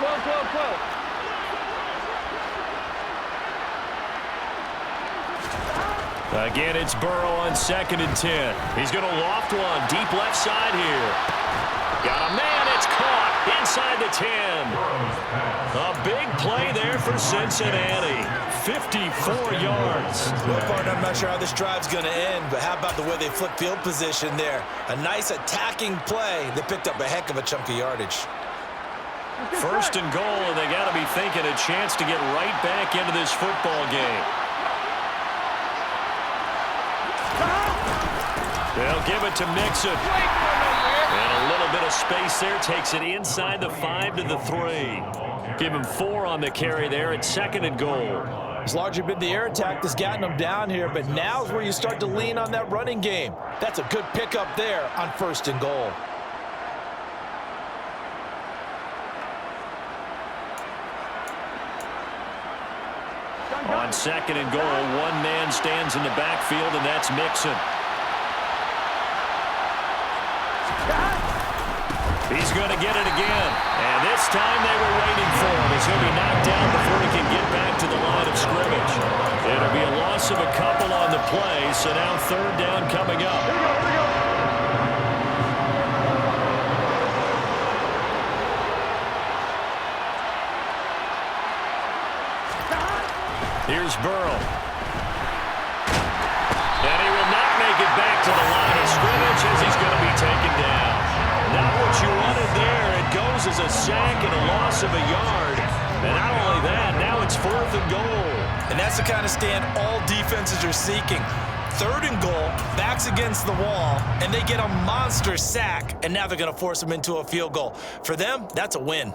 12. Again, it's Burrow on 2nd and 10. He's going to loft one deep left side here. Got a man. It's caught inside the 10. A big play there for Cincinnati. 54 yards. Well, partner, I'm not sure how this drive's going to end, but how about the way they flip field position there? A nice attacking play that picked up a heck of a chunk of yardage. First and goal, and they got to be thinking a chance to get right back into this football game. They'll give it to Mixon. And a little bit of space there. Takes it inside the 5 to the 3. Give him 4 on the carry there at 2nd and goal. It's largely been the air attack that's gotten them down here, but now's where you start to lean on that running game. That's a good pickup there on 1st and goal. On 2nd and goal, one man stands in the backfield, and that's Mixon. He's going to get it again. And this time they were waiting for him as he'll be knocked down before he can get back to the line of scrimmage. It'll be a loss of a couple on the play, so now 3rd down coming up. Here's Burrow. And he will not make it back to the line of scrimmage as he's going to be taken down. Not what you wanted there. It goes as a sack and a loss of a yard. And not only that, now it's 4th and goal. And that's the kind of stand all defenses are seeking. 3rd and goal, backs against the wall, and they get a monster sack, and now they're going to force them into a field goal. For them, that's a win.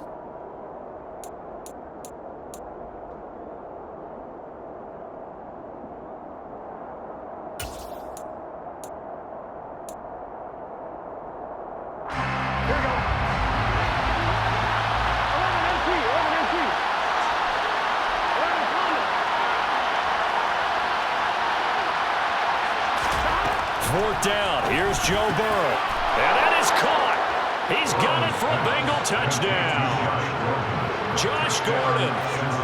Down. Here's Joe Burrow. And that is caught. He's got it for a Bengal touchdown. Josh Gordon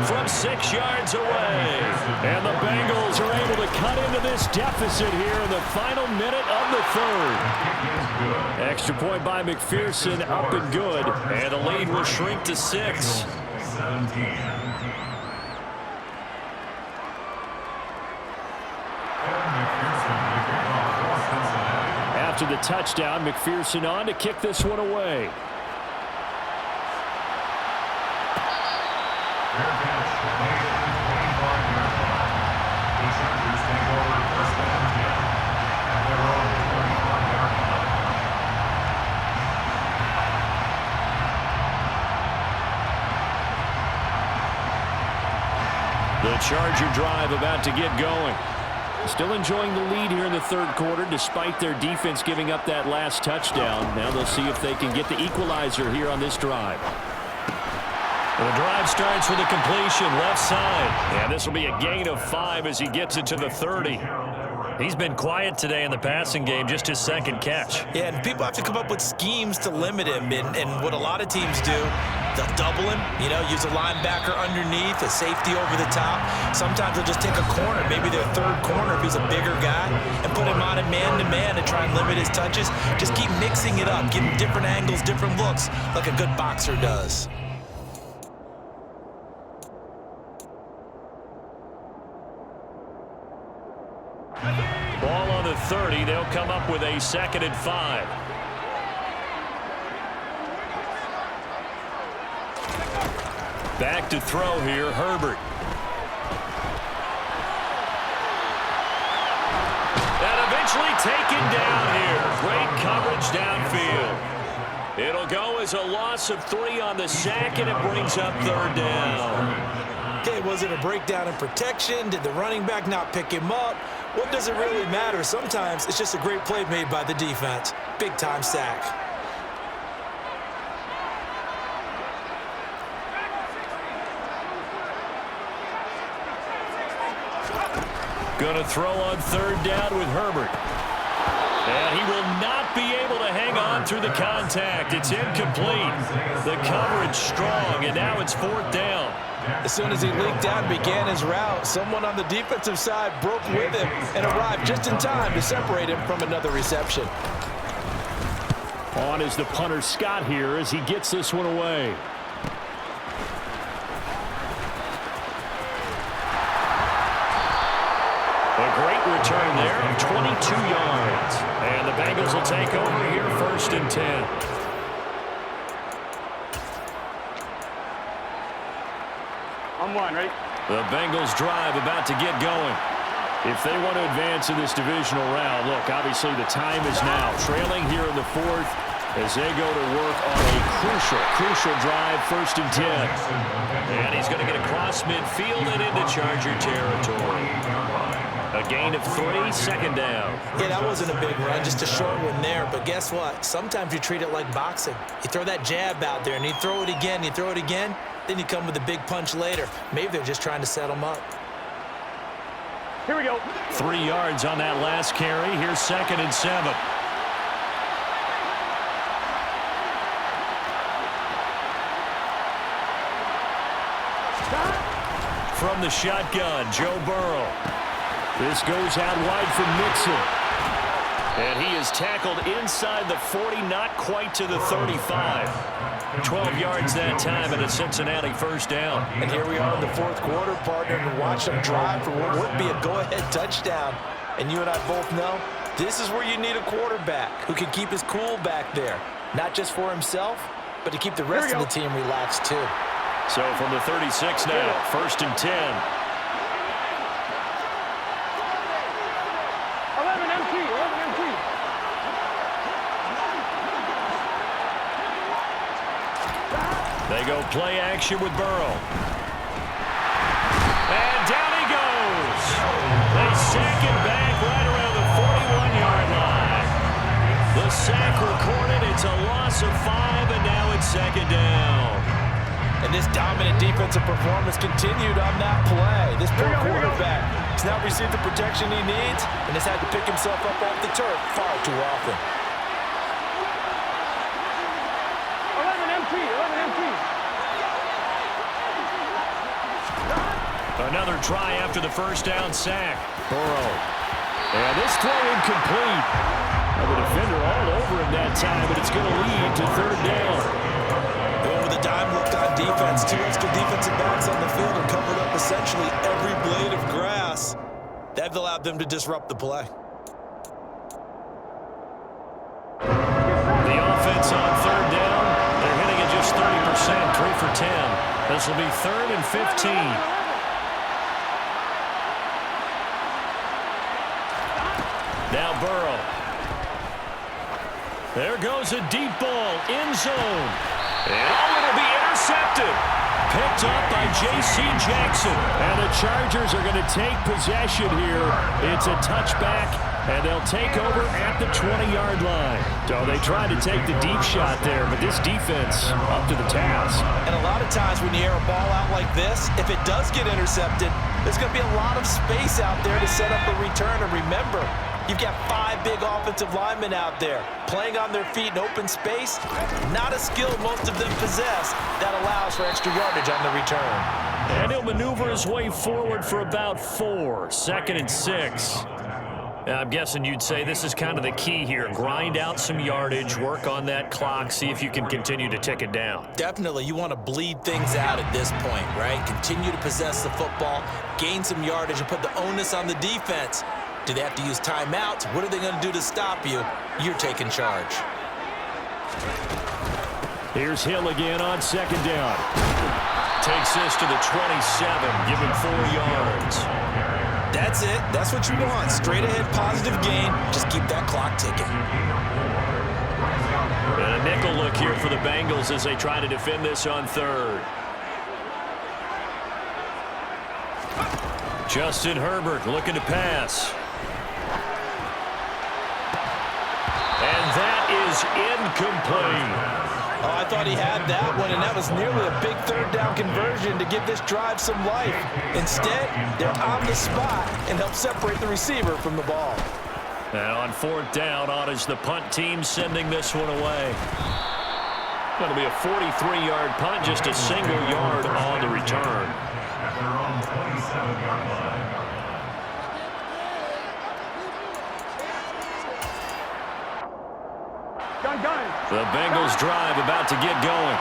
from 6 yards away. And the Bengals are able to cut into this deficit here in the final minute of the 3rd. Extra point by McPherson, up and good. And the lead will shrink to 6. 17. After the touchdown, McPherson on to kick this one away. The Charger drive about to get going. Still enjoying the lead here in the 3rd quarter despite their defense giving up that last touchdown. Now they'll see if they can get the equalizer here on this drive. The drive starts with a completion left side. And this will be a gain of 5 as he gets it to the 30. He's been quiet today in the passing game, just his 2nd catch. Yeah, and people have to come up with schemes to limit him. And what a lot of teams do, they'll double him, use a linebacker underneath, a safety over the top. Sometimes they'll just take a corner, maybe their 3rd corner if he's a bigger guy, and put him on a man-to-man to try and limit his touches. Just keep mixing it up, give him different angles, different looks, like a good boxer does. Ball on the 30. They'll come up with a 2nd and 5. Back to throw here, Herbert. And eventually taken down here. Great coverage downfield. It'll go as a loss of 3 on the sack, and it brings up 3rd down. Okay, was it a breakdown in protection? Did the running back not pick him up? What does it really matter? Sometimes it's just a great play made by the defense. Big-time sack. Going to throw on 3rd down with Herbert. And he will not be able to hang on through the contact. It's incomplete. The coverage strong, and now it's 4th down. As soon as he leaked out and began his route, someone on the defensive side broke with him and arrived just in time to separate him from another reception. On is the punter Scott here as he gets this one away. A great return there of 22 yards. And the Bengals will take over here 1st and 10. I'm one, right? The Bengals drive about to get going. If they want to advance in this divisional round, look, obviously the time is now. Trailing here in the 4th as they go to work on a crucial drive, 1st and 10. And he's going to get across midfield and into Charger territory. A gain of 3, 2nd down. Yeah, that wasn't a big run, just a short one there. But guess what? Sometimes you treat it like boxing. You throw that jab out there, and you throw it again, you throw it again, then you come with a big punch later. Maybe they're just trying to set them up. Here we go. 3 yards on that last carry. Here's 2nd and 7. From the shotgun, Joe Burrow. This goes out wide for Mixon. And he is tackled inside the 40, not quite to the 35. 12 yards that time and a Cincinnati 1st down. And here we are in the 4th quarter, partner, and watch them drive for what would be a go-ahead touchdown. And you and I both know this is where you need a quarterback who can keep his cool back there. Not just for himself, but to keep the rest of the team relaxed too. So from the 36 now, 1st and 10. 11 MT, 11 MT. They go play action with Burrow. And down he goes. They sack him back right around the 41-yard line. The sack recorded. It's a loss of 5, and now it's 2nd down. And this dominant defensive performance continued on that play. This poor quarterback has not received the protection he needs and has had to pick himself up off the turf far too often. 11 MT, 11 MT. Another try after the 1st down sack. Burrow. And this throw incomplete. Well, the defender all over him that time, but it's going to lead to 3rd down. Going with a dime look on defense. 2 extra defensive backs on the field and covered up essentially every blade of grass. That allowed them to disrupt the play. The offense on 3rd down. They're hitting at just 30%, 3 for 10. This will be 3rd and 15. Now Burrow. There goes a deep ball, end zone. And it'll be intercepted. Picked up by J.C. Jackson. And the Chargers are going to take possession here. It's a touchback, and they'll take over at the 20-yard line. So they tried to take the deep shot there, but this defense up to the task. And a lot of times when you air a ball out like this, if it does get intercepted, there's going to be a lot of space out there to set up a return. And remember, you've got 5 big offensive linemen out there playing on their feet in open space. Not a skill most of them possess that allows for extra yardage on the return. And he'll maneuver his way forward for about 4. 2nd and 6. I'm guessing you'd say this is kind of the key here. Grind out some yardage, work on that clock, see if you can continue to tick it down. Definitely, you want to bleed things out at this point, right? Continue to possess the football, gain some yardage, and put the onus on the defense. Do they have to use timeouts? What are they going to do to stop you? You're taking charge. Here's Hill again on 2nd down. Takes this to the 27, give him 4 yards. That's it. That's what you want. Straight ahead, positive gain. Just keep that clock ticking. look here for the Bengals as they try to defend this on third. Justin Herbert looking to pass. And that is incomplete. Oh, I thought he had that one, and that was nearly a big third down conversion to give this drive some life. Instead, they're on the spot and help separate the receiver from the ball. And on fourth down, on is the punt team sending this one away. Going to be a 43-yard punt, just a single yard on the return. At their own 27-yard line. The Bengals drive about to get going.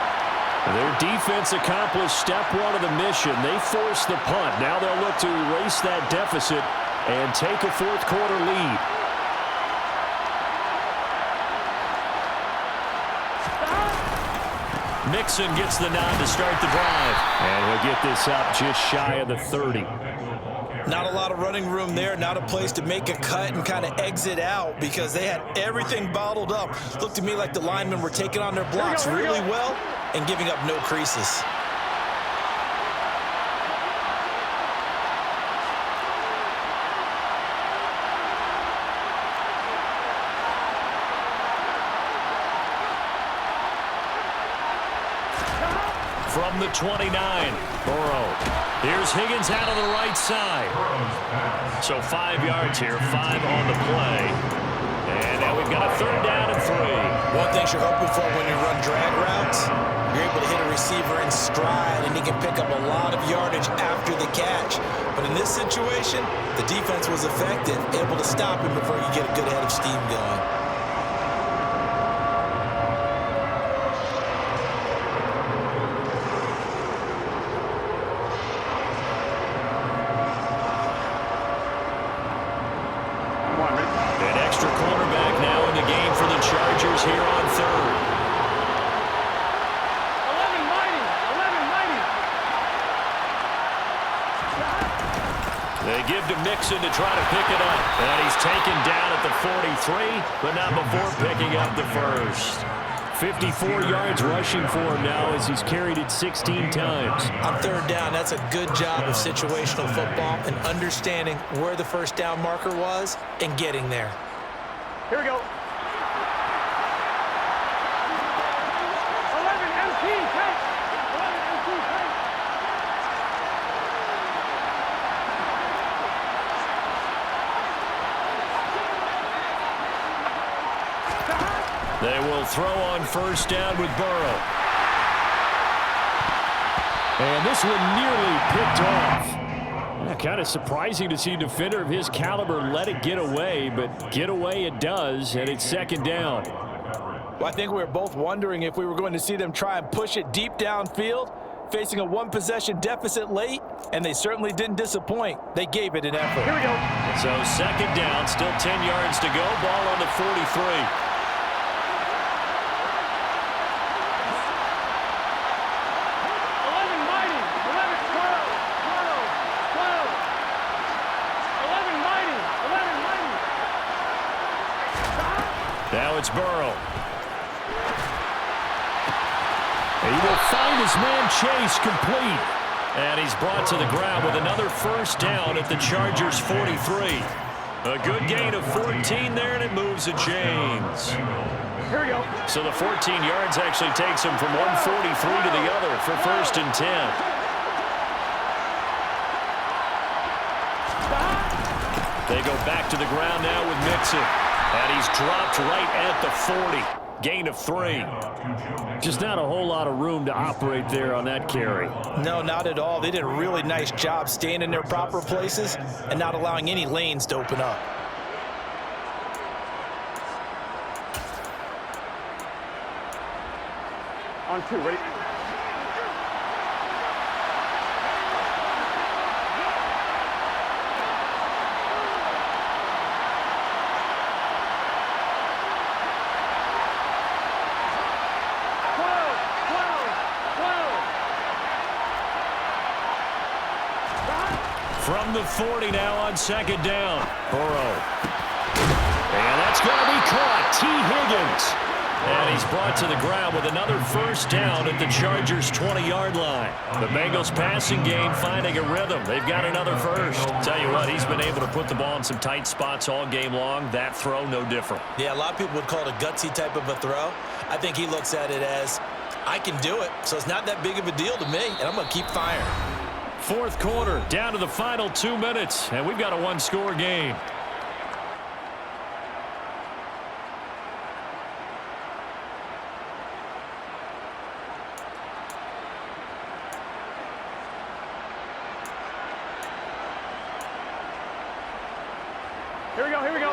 Their defense accomplished step one of the mission. They forced the punt. Now they'll look to erase that deficit and take a fourth quarter lead. Mixon gets the nod to start the drive. And he'll get this up just shy of the 30. Not a lot of running room there, not a place to make a cut and kind of exit out because they had everything bottled up. Looked to me like the linemen were taking on their blocks really well and giving up no creases. From the 29, Burrow. Here's Higgins out on the right side. So 5 yards here, 5 on the play. And now we've got a third down and 3. One thing you're hoping for when you run drag routes, you're able to hit a receiver in stride, and he can pick up a lot of yardage after the catch. But in this situation, the defense was effective, able to stop him before you get a good head of steam going. Here on third. 11 mighty. They give to Mixon to try to pick it up. And he's taken down at the 43, but not before picking up the first. 54 yards rushing for him now as he's carried it 16 times. On third down, that's a good job of situational football and understanding where the first down marker was and getting there. Here we go. 11 MT, take. 11 MT, take. They will throw on first down with Burrow. And this one nearly picked off. Kind of surprising to see a defender of his caliber let it get away, but get away it does, and it's second down. Well, I think we were both wondering if we were going to see them try and push it deep downfield, facing a one-possession deficit late, and they certainly didn't disappoint. They gave it an effort. Here we go. So second down, still 10 yards to go, ball on the 43. 11 mighty. Now it's Burrow. He will find his man Chase complete. And he's brought to the ground with another first down at the Chargers' 43. A good gain of 14 there, and it moves the chains. Here we go. So the 14 yards actually takes him from 143 to the other for first and 10. They go back to the ground now with Mixon. And he's dropped right at the 40. Gain of 3. Just not a whole lot of room to operate there on that carry. No, not at all. They did a really nice job staying in their proper places and not allowing any lanes to open up. On 2, ready? From the 40 now on second down. Burrow. And that's going to be caught. T. Higgins. And he's brought to the ground with another first down at the Chargers' 20-yard line. The Bengals passing game finding a rhythm. They've got another first. Tell you what, he's been able to put the ball in some tight spots all game long. That throw, no different. Yeah, a lot of people would call it a gutsy type of a throw. I think he looks at it as, I can do it, so it's not that big of a deal to me, and I'm going to keep firing. Fourth quarter, down to the final 2 minutes, and we've got a one-score game. Here we go, here we go.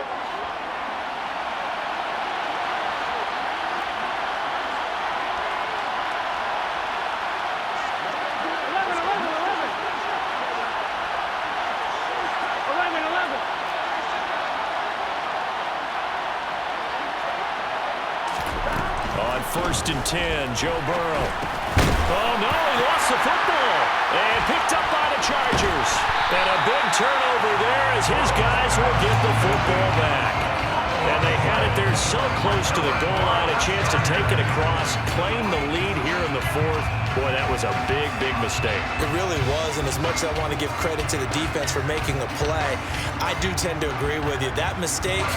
On 1st and 10, Joe Burrow. Oh, no, he lost the football. And picked up by the Chargers. And a big turnover there as his guys will get the football back. And they had it there so close to the goal line, a chance to take it across, claim the lead here in the fourth. Boy, that was a big, big mistake. It really was, and as much as I want to give credit to the defense for making a play, I do tend to agree with you. That mistake,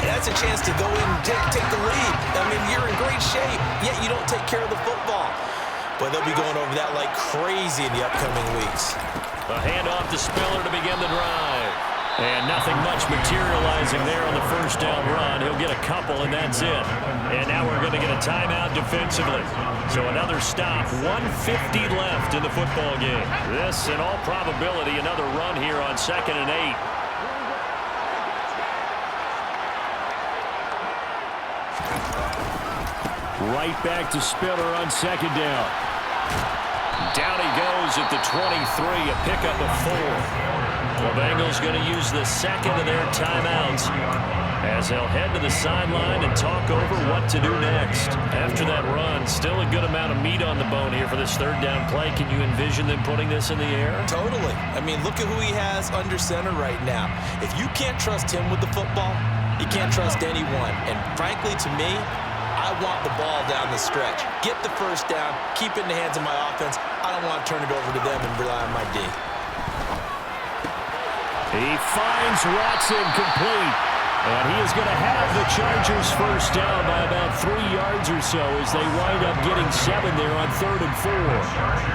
that's a chance to go in and take the lead. I mean, you're in great shape, yet you don't take care of the football. But they'll be going over that like crazy in the upcoming weeks. A handoff to Spiller to begin the drive. And nothing much materializing there on the first down run. He'll get a couple, and that's it. And now we're going to get a timeout defensively. So another stop, 1:50 left in the football game. This, in all probability, another run here on 2nd and 8. Right back to Spiller on 2nd down. Down he goes at the 23, a pickup of 4. The Bengals going to use the second of their timeouts as they'll head to the sideline and talk over what to do next. After that run, still a good amount of meat on the bone here for this 3rd down play. Can you envision them putting this in the air? Totally. I mean, look at who he has under center right now. If you can't trust him with the football, you can't trust anyone. And frankly, to me, I want the ball down the stretch. Get the first down, keep it in the hands of my offense. I don't want to turn it over to them and rely on my D. He finds Watson complete. And he is going to have the Chargers first down by about 3 yards or so as they wind up getting 7 there on 3rd and 4.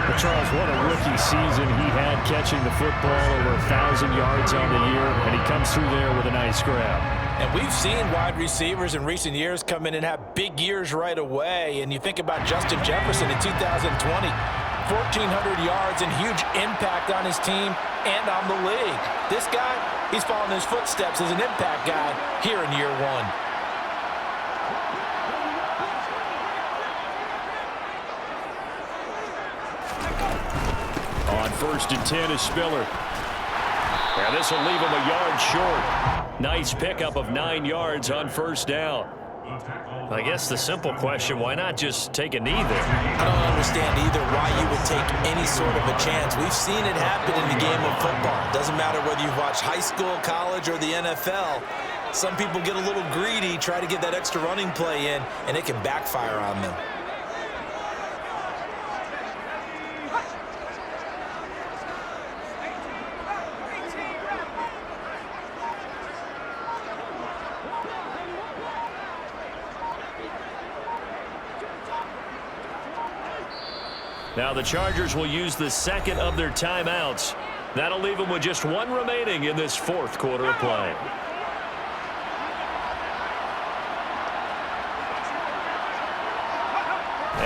But Charles, what a rookie season he had catching the football, over 1,000 yards on the year, and he comes through there with a nice grab. And we've seen wide receivers in recent years come in and have big years right away. And you think about Justin Jefferson in 2020, 1,400 yards and huge impact on his team and on the league. This guy, he's following his footsteps as an impact guy here in year 1. On 1st and 10 is Spiller. And this will leave him a yard short. Nice pickup of 9 yards on first down. I guess the simple question, why not just take a knee there? I don't understand either why you would take any sort of a chance. We've seen it happen in the game of football. It doesn't matter whether you watch high school, college, or the NFL. Some people get a little greedy, try to get that extra running play in, and it can backfire on them. Now the Chargers will use the second of their timeouts. That'll leave them with just 1 remaining in this 4th quarter of play.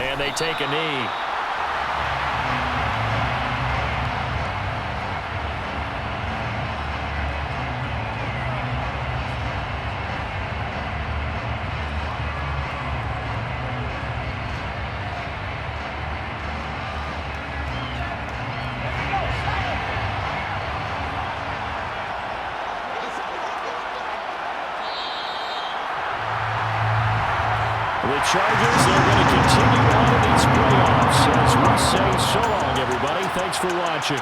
And they take a knee. The Chargers are going to continue on in these playoffs as we say so long, everybody. Thanks for watching.